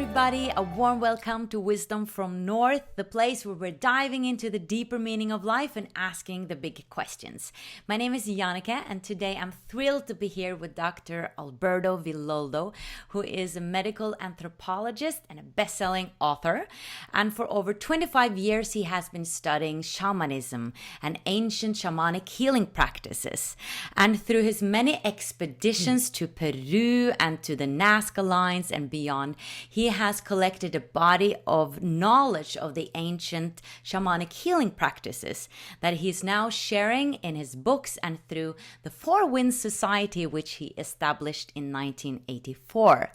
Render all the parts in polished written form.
everybody, a warm welcome to Wisdom from North, the place where we're diving into the deeper meaning of life and asking the big questions. My name is Jannike, and today I'm thrilled to be here with Dr. Alberto Villoldo, who is a medical anthropologist and a best-selling author. And for over 25 years, he has been studying shamanism and ancient shamanic healing practices. And through his many expeditions to Peru and to the Nazca Lines and beyond, he has collected a body of knowledge of the ancient shamanic healing practices that he's now sharing in his books and through the Four Winds Society, which he established in 1984.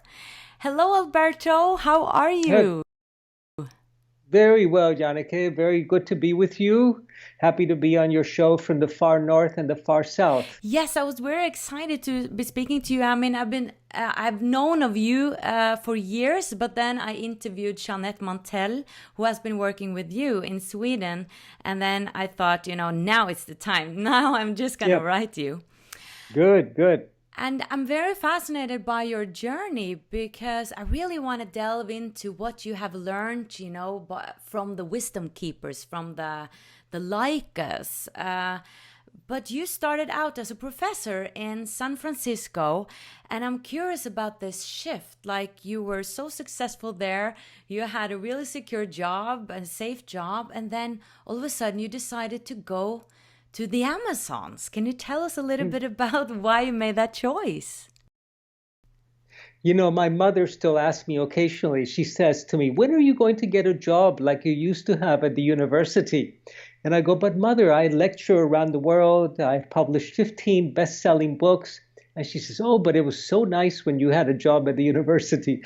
Hello, Alberto. How are you? Very well, Jannike. Very good to be with you. Happy to be on your show from the far north and the far south. Yes, I was very excited to be speaking to you. I mean, I've known of you for years, but then I interviewed Jeanette Mantel, who has been working with you in Sweden. And then I thought, now it's the time. Now I'm just going to write you. Good. And I'm very fascinated by your journey because I really want to delve into what you have learned, from the wisdom keepers, from the Laikas. But you started out as a professor in San Francisco, and I'm curious about this shift. Like, you were so successful there, you had a really secure job, a safe job, and then all of a sudden you decided to go to the Amazons. Can you tell us a little bit about why you made that choice? My mother still asks me occasionally, she says to me, when are you going to get a job like you used to have at the university? And I go, but mother, I lecture around the world. I've published 15 best-selling books. And she says, oh, but it was so nice when you had a job at the university.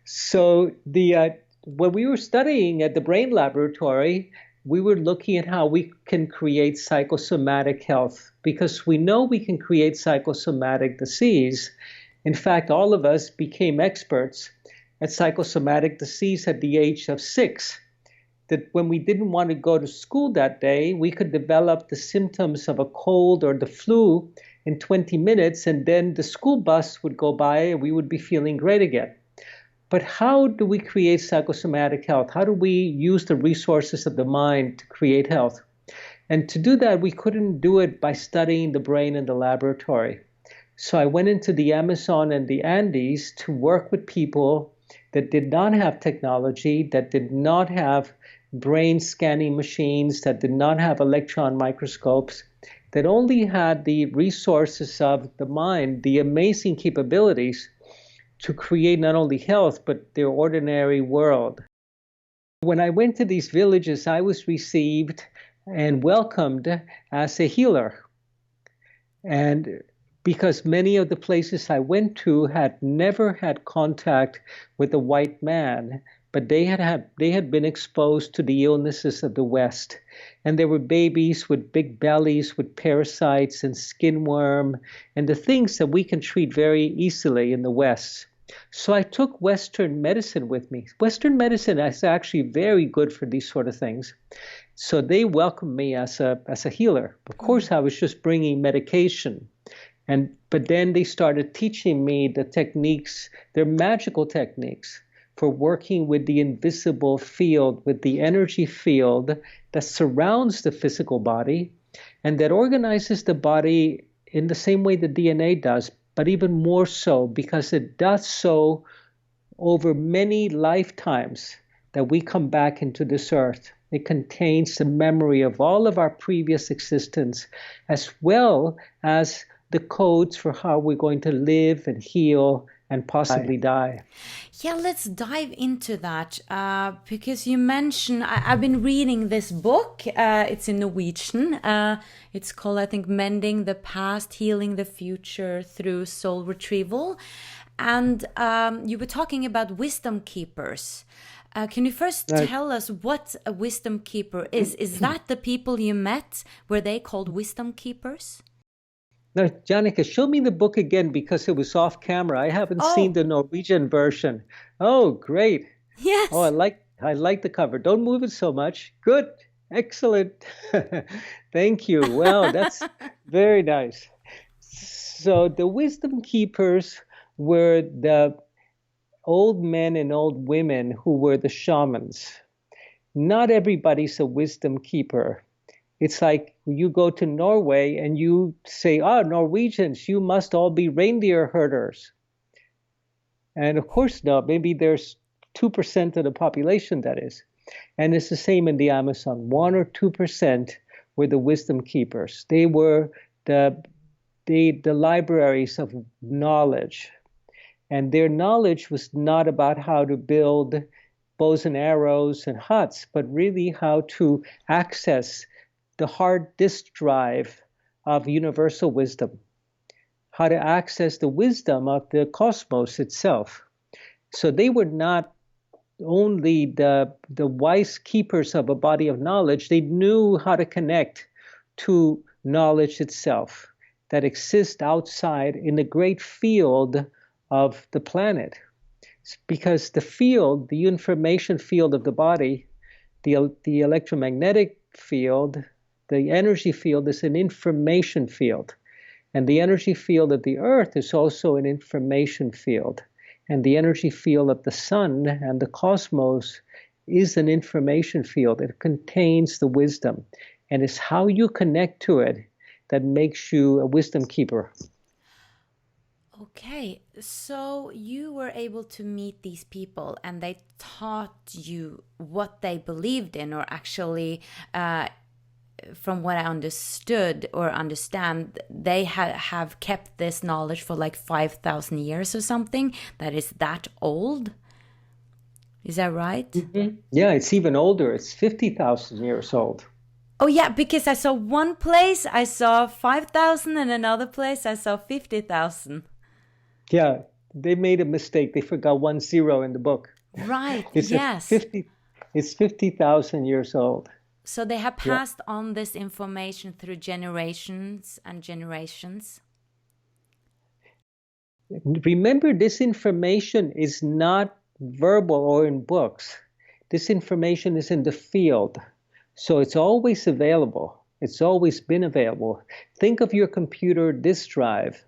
So when we were studying at the Brain Laboratory, we were looking at how we can create psychosomatic health, because we know we can create psychosomatic disease. In fact, all of us became experts at psychosomatic disease at the age of 6. That when we didn't want to go to school that day, we could develop the symptoms of a cold or the flu in 20 minutes, and then the school bus would go by and we would be feeling great again. But how do we create psychosomatic health? How do we use the resources of the mind to create health? And to do that, we couldn't do it by studying the brain in the laboratory. So I went into the Amazon and the Andes to work with people that did not have technology, that did not have brain scanning machines, that did not have electron microscopes, that only had the resources of the mind, the amazing capabilities to create not only health, but their ordinary world. When I went to these villages, I was received and welcomed as a healer. And because many of the places I went to had never had contact with a white man, but they had been exposed to the illnesses of the West. And there were babies with big bellies, with parasites and skin worm, and the things that we can treat very easily in the West. So I took Western medicine with me. Western medicine is actually very good for these sort of things. So they welcomed me as a healer. Of course, I was just bringing medication. But then they started teaching me the techniques, their magical techniques for working with the invisible field, with the energy field that surrounds the physical body and that organizes the body in the same way the DNA does, but even more so because it does so over many lifetimes that we come back into this earth. It contains the memory of all of our previous existence, as well as the codes for how we're going to live and heal and possibly die. Yeah, let's dive into that because you mentioned, I've been reading this book. It's in Norwegian. It's called, I think, Mending the Past, Healing the Future Through Soul Retrieval. And you were talking about wisdom keepers. Can you first tell us what a wisdom keeper is? Is that the people you met? Were they called wisdom keepers? Now, Jannike, show me the book again because it was off camera. I haven't seen the Norwegian version. Oh, great. Yes. Oh, I like the cover. Don't move it so much. Good. Excellent. Thank you. Well, that's very nice. So the wisdom keepers were old men and old women who were the shamans. Not everybody's a wisdom keeper. It's like you go to Norway and you say, Norwegians, you must all be reindeer herders. And of course not. Maybe there's 2% of the population that is. And it's the same in the Amazon. 1 or 2% were the wisdom keepers. They were the libraries of knowledge. And their knowledge was not about how to build bows and arrows and huts, but really how to access the hard disk drive of universal wisdom, how to access the wisdom of the cosmos itself. So they were not only the wise keepers of a body of knowledge, they knew how to connect to knowledge itself that exists outside in the great field of the planet. Because the field, the information field of the body, the electromagnetic field, the energy field is an information field. And the energy field of the earth is also an information field. And the energy field of the sun and the cosmos is an information field. It contains the wisdom. And it's how you connect to it that makes you a wisdom keeper. Okay, so you were able to meet these people and they taught you what they believed in, or actually, from what I understood or understand, they have kept this knowledge for like 5,000 years or something. That is that old. Is that right? Mm-hmm. Yeah, it's even older. It's 50,000 years old. Oh yeah, because I saw one place I saw 5,000 and another place I saw 50,000. Yeah, they made a mistake. They forgot 1 0 in the book. Right, yes. It's 50,000 years old. So they have passed on this information through generations and generations. Remember, this information is not verbal or in books. This information is in the field. So it's always available. It's always been available. Think of your computer disk drive,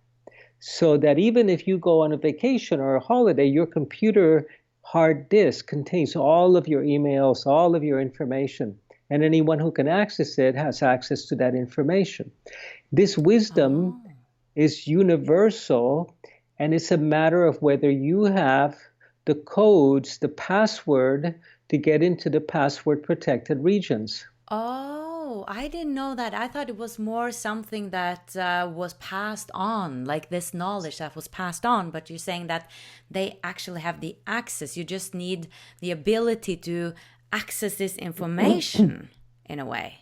so that even if you go on a vacation or a holiday, your computer hard disk contains all of your emails, all of your information. And anyone who can access it has access to that information. This wisdom is universal, and it's a matter of whether you have the codes, the password to get into the password protected regions. Oh, I didn't know that. I thought it was more something that was passed on, like this knowledge that was passed on. But you're saying that they actually have the access. You just need the ability to access this information in a way.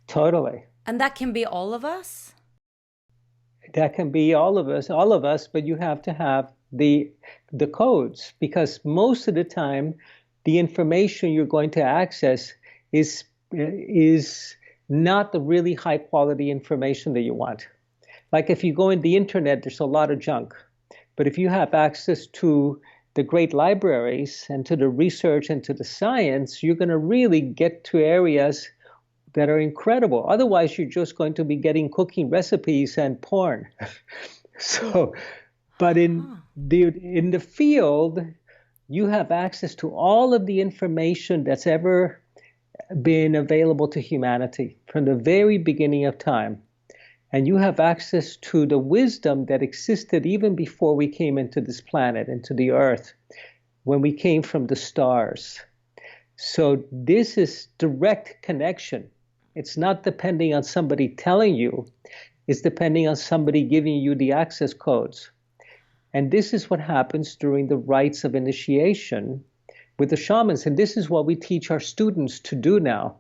Totally. And that can be all of us? That can be all of us, but you have to have the codes, because most of the time the information you're going to access is not the really high quality information that you want. Like if you go in the internet, there's a lot of junk. But if you have access to the great libraries and to the research and to the science, you're going to really get to areas that are incredible. Otherwise, you're just going to be getting cooking recipes and porn. But in the field, you have access to all of the information that's ever been available to humanity from the very beginning of time. And you have access to the wisdom that existed even before we came into this planet, into the earth, when we came from the stars. So this is direct connection. It's not depending on somebody telling you. It's depending on somebody giving you the access codes. And this is what happens during the rites of initiation with the shamans. And this is what we teach our students to do now.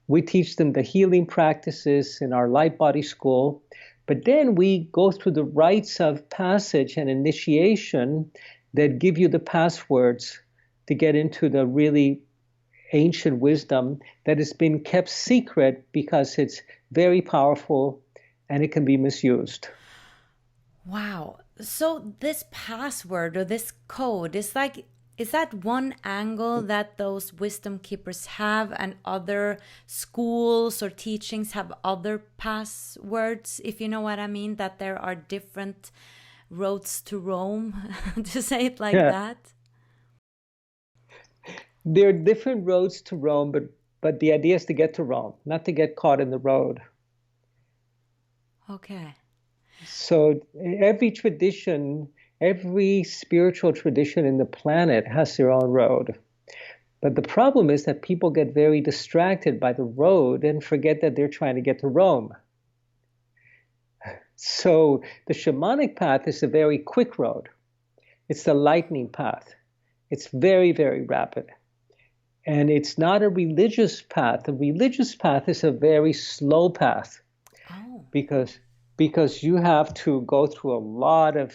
We teach them the healing practices in our light body school, but then we go through the rites of passage and initiation that give you the passwords to get into the really ancient wisdom that has been kept secret because it's very powerful and it can be misused. Wow. So this password or this code is that one angle that those wisdom keepers have, and other schools or teachings have other passwords, if you know what I mean, that there are different roads to Rome, to say it like that? There are different roads to Rome, but the idea is to get to Rome, not to get caught in the road. Okay. So every tradition, every spiritual tradition in the planet has their own road. But the problem is that people get very distracted by the road and forget that they're trying to get to Rome. So the shamanic path is a very quick road. It's the lightning path. It's very, very rapid. And it's not a religious path. The religious path is a very slow path. Oh. Because you have to go through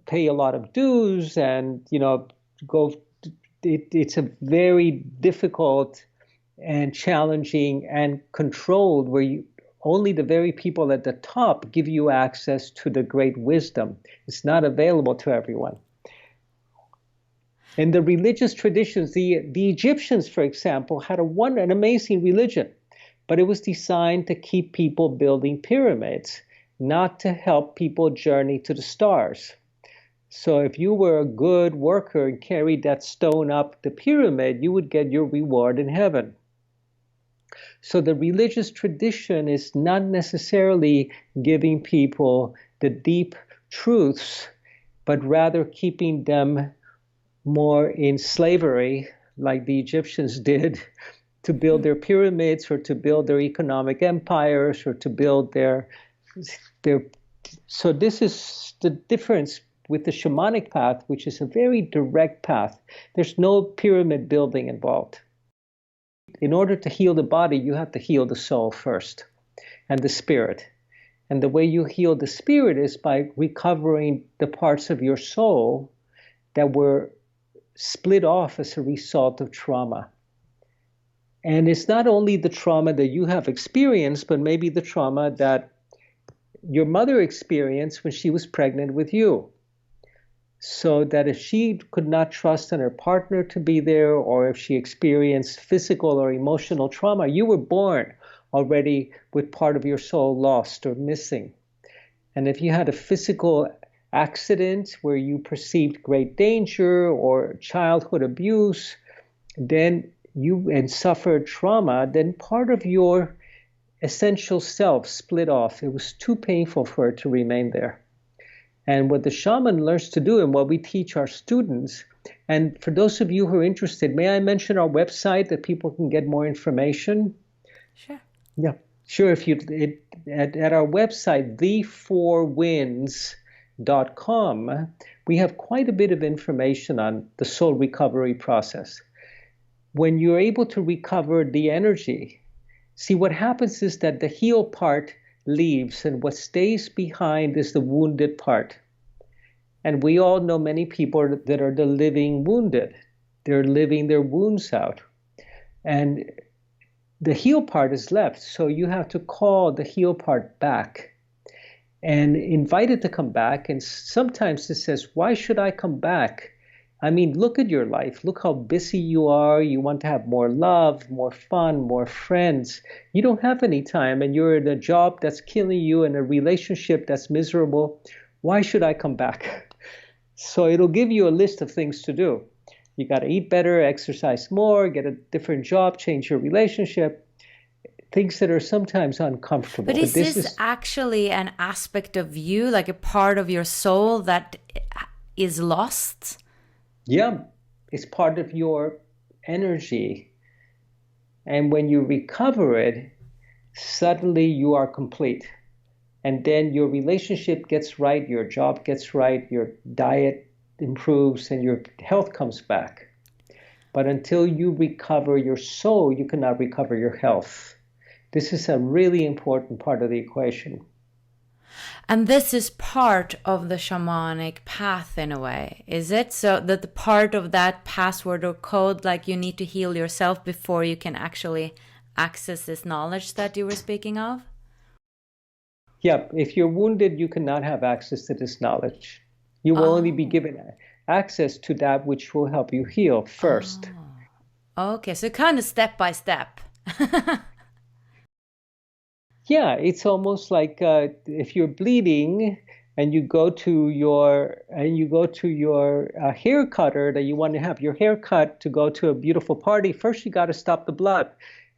pay a lot of dues and, it's a very difficult and challenging and controlled where only the very people at the top give you access to the great wisdom. It's not available to everyone. In the religious traditions, the Egyptians, for example, had an amazing religion, but it was designed to keep people building pyramids, not to help people journey to the stars. So if you were a good worker and carried that stone up the pyramid, you would get your reward in heaven. So the religious tradition is not necessarily giving people the deep truths, but rather keeping them more in slavery, like the Egyptians did, to build their pyramids or to build their economic empires or to build their. So this is the difference with the shamanic path, which is a very direct path. There's no pyramid building involved. In order to heal the body, you have to heal the soul first and the spirit. And the way you heal the spirit is by recovering the parts of your soul that were split off as a result of trauma. And it's not only the trauma that you have experienced, but maybe the trauma that your mother experienced when she was pregnant with you. So that if she could not trust in her partner to be there, or if she experienced physical or emotional trauma, you were born already with part of your soul lost or missing. And if you had a physical accident where you perceived great danger or childhood abuse, and suffered trauma, then part of your essential self split off. It was too painful for it to remain there. And what the shaman learns to do and what we teach our students, and for those of you who are interested, may I mention our website that people can get more information? Sure. Yeah, sure. At our website, the4winds.com, we have quite a bit of information on the soul recovery process. When you're able to recover the energy, see what happens is that the heal part leaves and what stays behind is the wounded part. And we all know many people that are the living wounded. They're living their wounds out. And the heal part is left. So you have to call the heal part back and invite it to come back. And sometimes it says, why should I come back? I mean, look at your life. Look how busy you are. You want to have more love, more fun, more friends. You don't have any time, and you're in a job that's killing you, in a relationship that's miserable. Why should I come back? So it'll give you a list of things to do. You got to eat better, exercise more, get a different job, change your relationship. Things that are sometimes uncomfortable. But is this actually an aspect of you, like a part of your soul that is lost? Yeah, it's part of your energy. And when you recover it, suddenly you are complete. And then your relationship gets right, your job gets right, your diet improves, and your health comes back. But until you recover your soul, you cannot recover your health. This is a really important part of the equation. And this is part of the shamanic path in a way, is it? So that the part of that password or code, like you need to heal yourself before you can actually access this knowledge that you were speaking of? Yeah, if you're wounded, you cannot have access to this knowledge. You will only be given access to that which will help you heal first. Okay, so kind of step by step. Yeah, it's almost like if you're bleeding and you go to your hair cutter that you want to have your hair cut to go to a beautiful party, first you got to stop the blood,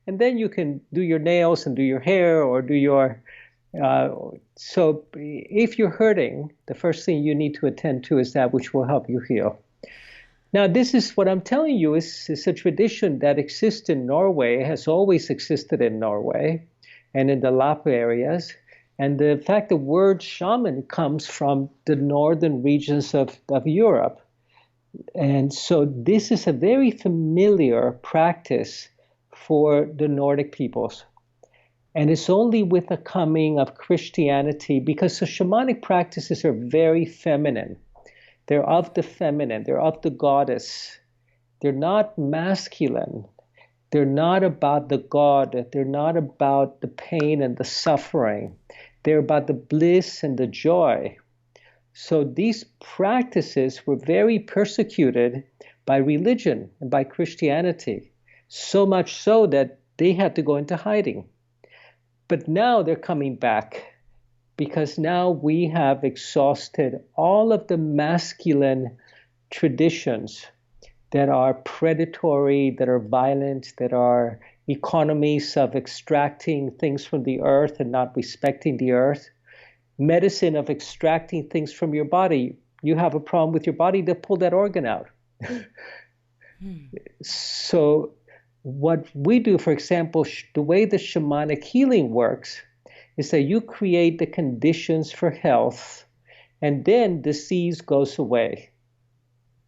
and then you can do your nails and do your hair or do your so if you're hurting, the first thing you need to attend to is that which will help you heal. Now, this is what I'm telling you is a tradition that exists in Norway, has always existed in Norway and in the Lapo areas. And the fact the word shaman comes from the northern regions of Europe. And so this is a very familiar practice for the Nordic peoples. And it's only with the coming of Christianity, because the shamanic practices are very feminine. They're of the feminine, they're of the goddess. They're not masculine. They're not about the god. They're not about the pain and the suffering. They're about the bliss and the joy. So these practices were very persecuted by religion and by Christianity, so much so that they had to go into hiding. But now they're coming back, because now we have exhausted all of the masculine traditions that are predatory, that are violent, that are economies of extracting things from the earth and not respecting the earth. Medicine of extracting things from your body. You have a problem with your body, they'll pull that organ out. So what we do, for example, the way the shamanic healing works is that you create the conditions for health, and then disease goes away.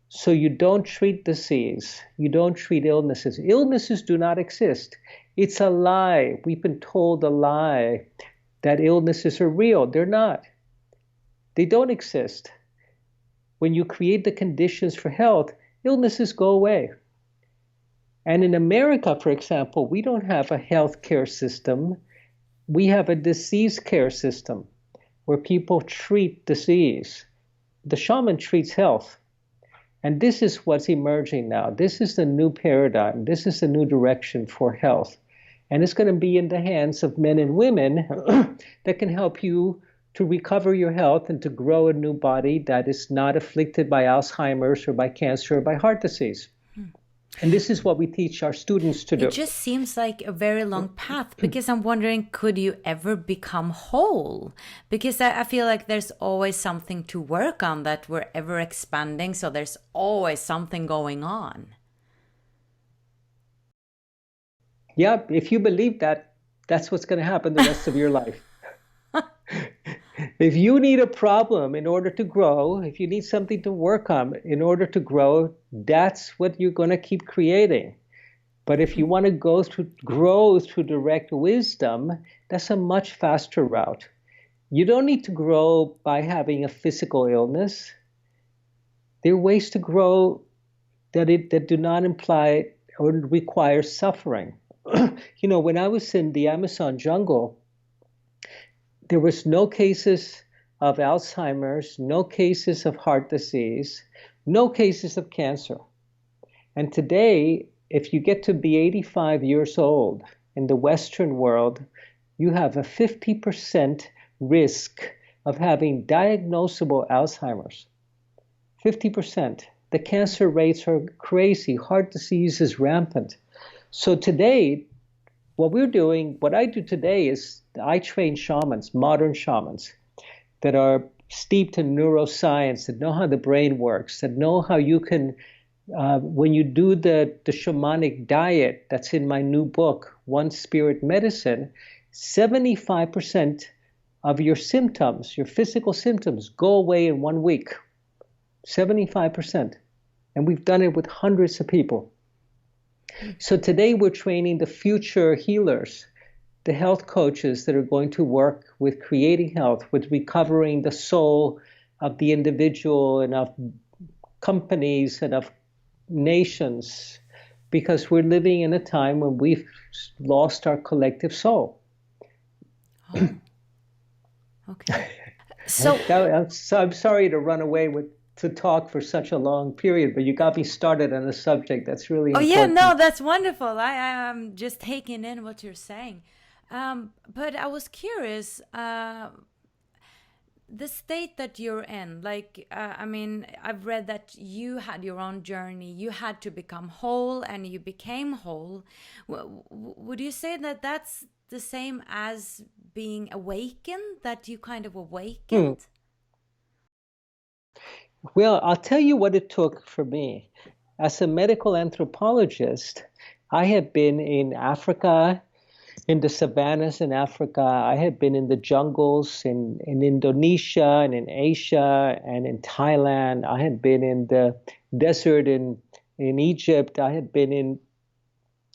So you don't treat disease. You don't treat illnesses. Illnesses do not exist. It's a lie. We've been told a lie that illnesses are real. They're not. They don't exist. When you create the conditions for health, illnesses go away. And in America, for example, we don't have a healthcare system. We have a disease care system where people treat disease. The shaman treats health. And this is what's emerging now. This is the new paradigm. This is the new direction for health. And it's going to be in the hands of men and women that can help you to recover your health and to grow a new body that is not afflicted by Alzheimer's or by cancer or by heart disease. And this is what we teach our students to do. It just seems like a very long path, because I'm wondering, could you ever become whole? Because I feel like there's always something to work on, that we're ever expanding. So there's always something going on. Yeah, if you believe that, that's what's going to happen the rest of your life. If you need a problem in order to grow, if you need something to work on in order to grow, that's what you're going to keep creating. But if you want to grow through direct wisdom, that's a much faster route. You don't need to grow by having a physical illness. There are ways to grow that do not imply or require suffering. You know, when I was in the Amazon jungle, there was no cases of Alzheimer's, no cases of heart disease, no cases of cancer. And today, if you get to be 85 years old in the Western world, you have a 50% risk of having diagnosable Alzheimer's. 50%. The cancer rates are crazy. Heart disease is rampant. So today, what I do today is I train shamans, modern shamans, that are steeped in neuroscience, that know how the brain works, that know how you can, when you do the shamanic diet that's in my new book, One Spirit Medicine, 75% of your symptoms, your physical symptoms, go away in 1 week. 75%. And we've done it with hundreds of people. So today we're training the future healers, the health coaches that are going to work with creating health, with recovering the soul of the individual and of companies and of nations, because we're living in a time when we've lost our collective soul. Oh. Okay. So I'm sorry to run away to talk for such a long period, but you got me started on a subject that's really important. yeah, no, that's wonderful. I'm just taking in what you're saying. But I was curious, the state that you're in, like, I mean, I've read that you had your own journey. You had to become whole, and you became whole. Would you say that that's the same as being awakened, that you kind of awakened? Well, I'll tell you what it took for me. As a medical anthropologist, I have been in Africa, in the savannas in Africa. I have been in the jungles in Indonesia and in Asia and in Thailand. I have been in the desert in Egypt. I have been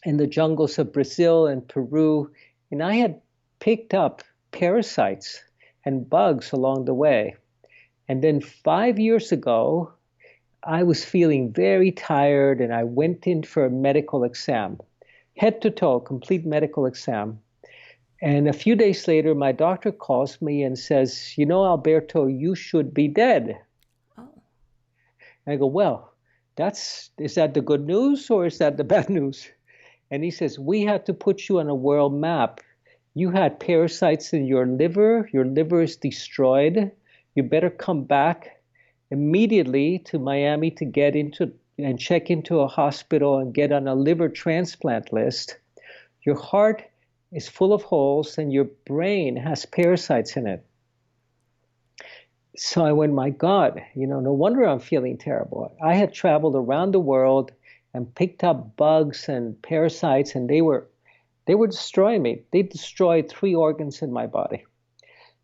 in the jungles of Brazil and Peru. And I had picked up parasites and bugs along the way. And then 5 years ago, I was feeling very tired and I went in for a medical exam, head to toe, complete medical exam. And a few days later, my doctor calls me and says, you know, Alberto, you should be dead. Oh. And I go, well, is that the good news or is that the bad news? And he says, we had to put you on a world map. You had parasites in your liver is destroyed. You better come back immediately to Miami to get into and check into a hospital and get on a liver transplant list. Your heart is full of holes and your brain has parasites in it. So I went, my God, no wonder I'm feeling terrible. I had traveled around the world and picked up bugs and parasites, and they were destroying me. They destroyed 3 organs in my body.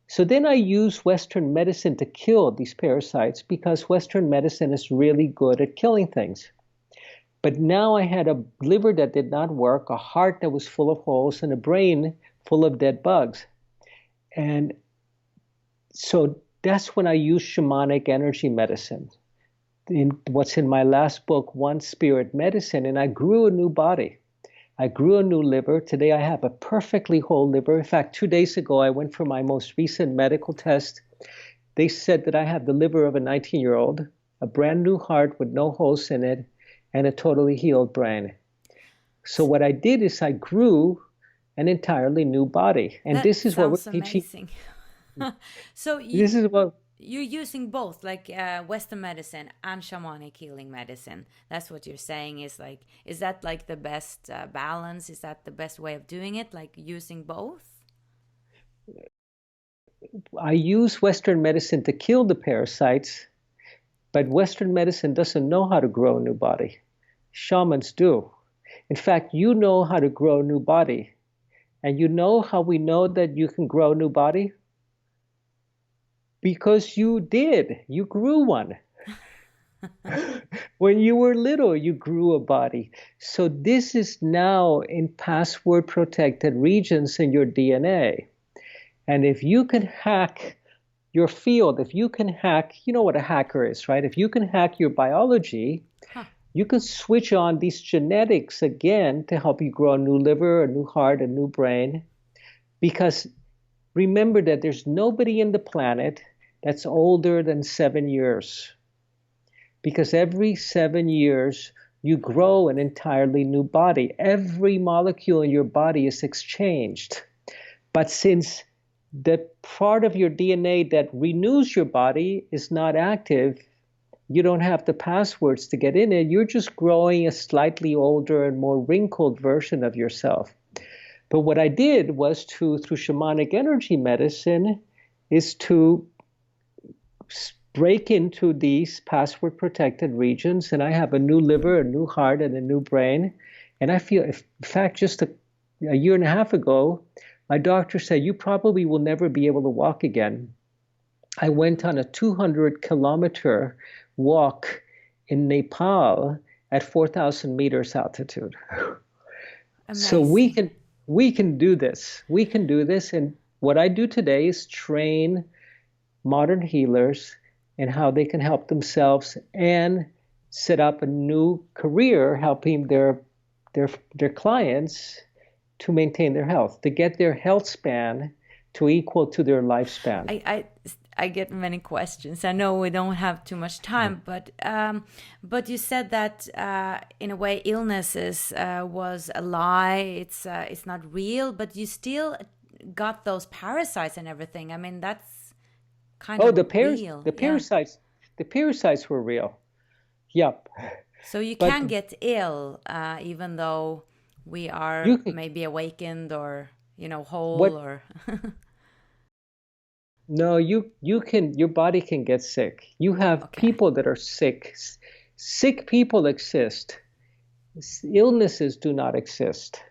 So then I used Western medicine to kill these parasites because Western medicine is really good at killing things. But now I had a liver that did not work, a heart that was full of holes, and a brain full of dead bugs. And so that's when I used shamanic energy medicine, in what's in my last book, One Spirit Medicine, and I grew a new body. I grew a new liver. Today I have a perfectly whole liver. In fact, 2 days ago, I went for my most recent medical test. They said that I have the liver of a 19-year-old, a brand new heart with no holes in it, and a totally healed brain. So what I did is I grew an entirely new body. And this is what we're teaching. Amazing. So This is what you're using both, like Western medicine and shamanic healing medicine. That's what you're saying is that like the best balance? Is that the best way of doing it? Like using both? I use Western medicine to kill the parasites, but Western medicine doesn't know how to grow a new body. Shamans do. In fact, you know how to grow a new body. And you know how we know that you can grow a new body? Because you did. You grew one. When you were little, you grew a body. So this is now in password protected regions in your DNA. And if you can hack your field, if you can hack, you know what a hacker is, right? If you can hack your biology, you can switch on these genetics again to help you grow a new liver, a new heart, a new brain. Because remember that there's nobody in the planet that's older than 7 years. Because every 7 years, you grow an entirely new body. Every molecule in your body is exchanged. But since the part of your DNA that renews your body is not active, you don't have the passwords to get in it. You're just growing a slightly older and more wrinkled version of yourself. But what I did was through shamanic energy medicine, is to break into these password protected regions. And I have a new liver, a new heart, and a new brain. And I feel, in fact, just a year and a half ago, my doctor said, you probably will never be able to walk again. I went on a 200-kilometer walk in Nepal at 4,000 meters altitude. Amazing. So we can do this. We can do this. And what I do today is train modern healers in how they can help themselves and set up a new career helping their clients to maintain their health, to get their health span to equal to their lifespan. I get many questions. I know we don't have too much time, but you said that in a way illnesses was a lie. It's not real, but you still got those parasites and everything. I mean, that's kind Oh, of real. the Yeah. parasites were real. Yep. So you But can get ill, even though we are you can, maybe awakened or, whole what? or. No, you can. Your body can get sick. You have Okay. people that are sick. Sick people exist. Illnesses do not exist.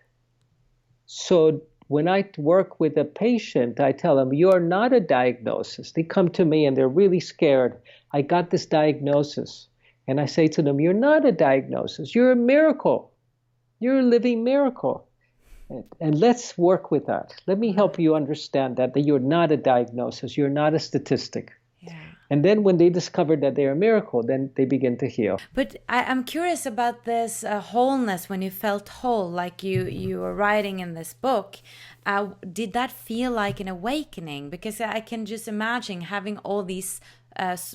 So when I work with a patient, I tell them, you're not a diagnosis. They come to me and they're really scared. I got this diagnosis. And I say to them, you're not a diagnosis. You're a miracle. You're a living miracle. And let's work with that. Let me help you understand that you're not a diagnosis. You're not a statistic. Yeah. And then when they discover that they're a miracle, then they begin to heal. But I'm curious about this wholeness when you felt whole, like you were writing in this book. Did that feel like an awakening? Because I can just imagine having all these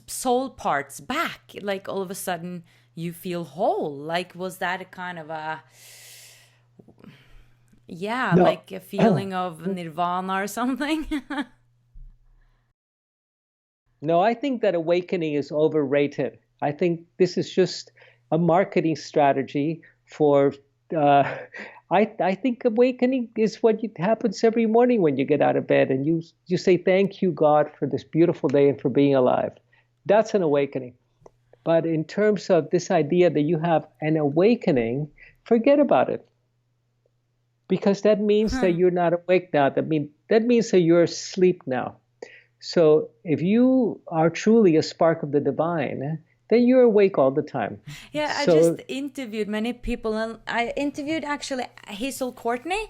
soul parts back, like all of a sudden you feel whole. Like, was that a kind of No. like a feeling of nirvana or something? No, I think that awakening is overrated. I think this is just a marketing strategy for. I think awakening is what happens every morning when you get out of bed and you say thank you God for this beautiful day and for being alive. That's an awakening. But in terms of this idea that you have an awakening, forget about it. Because that means that you're not awake now. That means that you're asleep now. So if you are truly a spark of the divine, then you're awake all the time. Yeah, I So just interviewed many people, and I interviewed actually Hazel Courtney,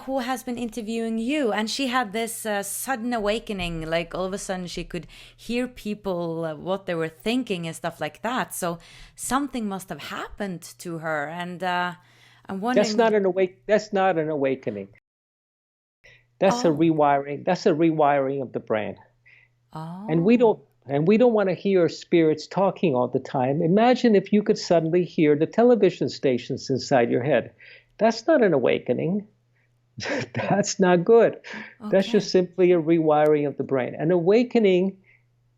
who has been interviewing you, and she had this sudden awakening, like all of a sudden she could hear people, what they were thinking and stuff like that. So something must have happened to her, and I'm wondering. That's not an awakening. That's a Oh, rewiring. That's a rewiring of the brain. And we oh, don't want to hear spirits talking all the time. Imagine if you could suddenly hear the television stations inside your head. That's not an awakening. That's not good. That's okay. just simply a rewiring of the brain. An awakening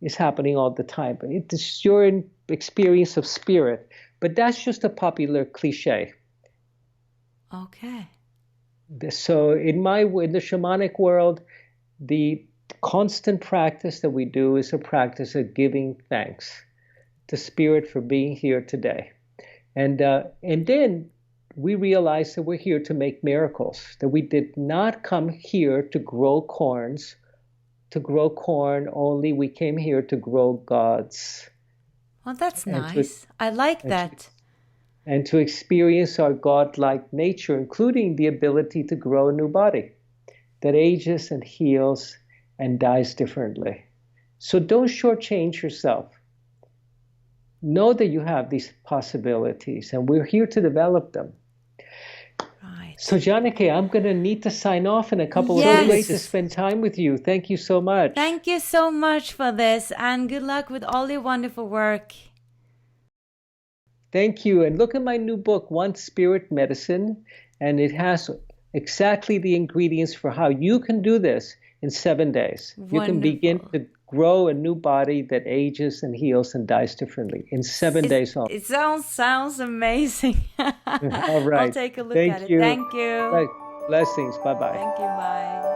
is happening all the time. It's your experience of spirit. But that's just a popular cliche. Okay. So in the shamanic world, the constant practice that we do is a practice of giving thanks to spirit for being here today. And then we realize that we're here to make miracles, that we did not come here to grow corn only. We came here to grow gods. Well, that's and to, nice. I like and to, that. and to experience our godlike nature, including the ability to grow a new body that ages and heals and dies differently. So don't shortchange yourself. Know that you have these possibilities, and we're here to develop them. Right. So, Janneke, I'm going to need to sign off in a couple of Yes. days to spend time with you. Thank you so much. Thank you so much for this, and good luck with all your wonderful work. Thank you. And look at my new book, One Spirit Medicine, and it has exactly the ingredients for how you can do this in 7 days. You can begin Wonderful. to grow a new body that ages and heals and dies differently in 7 days only. It sounds amazing. All right. I'll take a look Thank at it. you. Thank you. Blessings. Bye-bye. Thank you. Bye.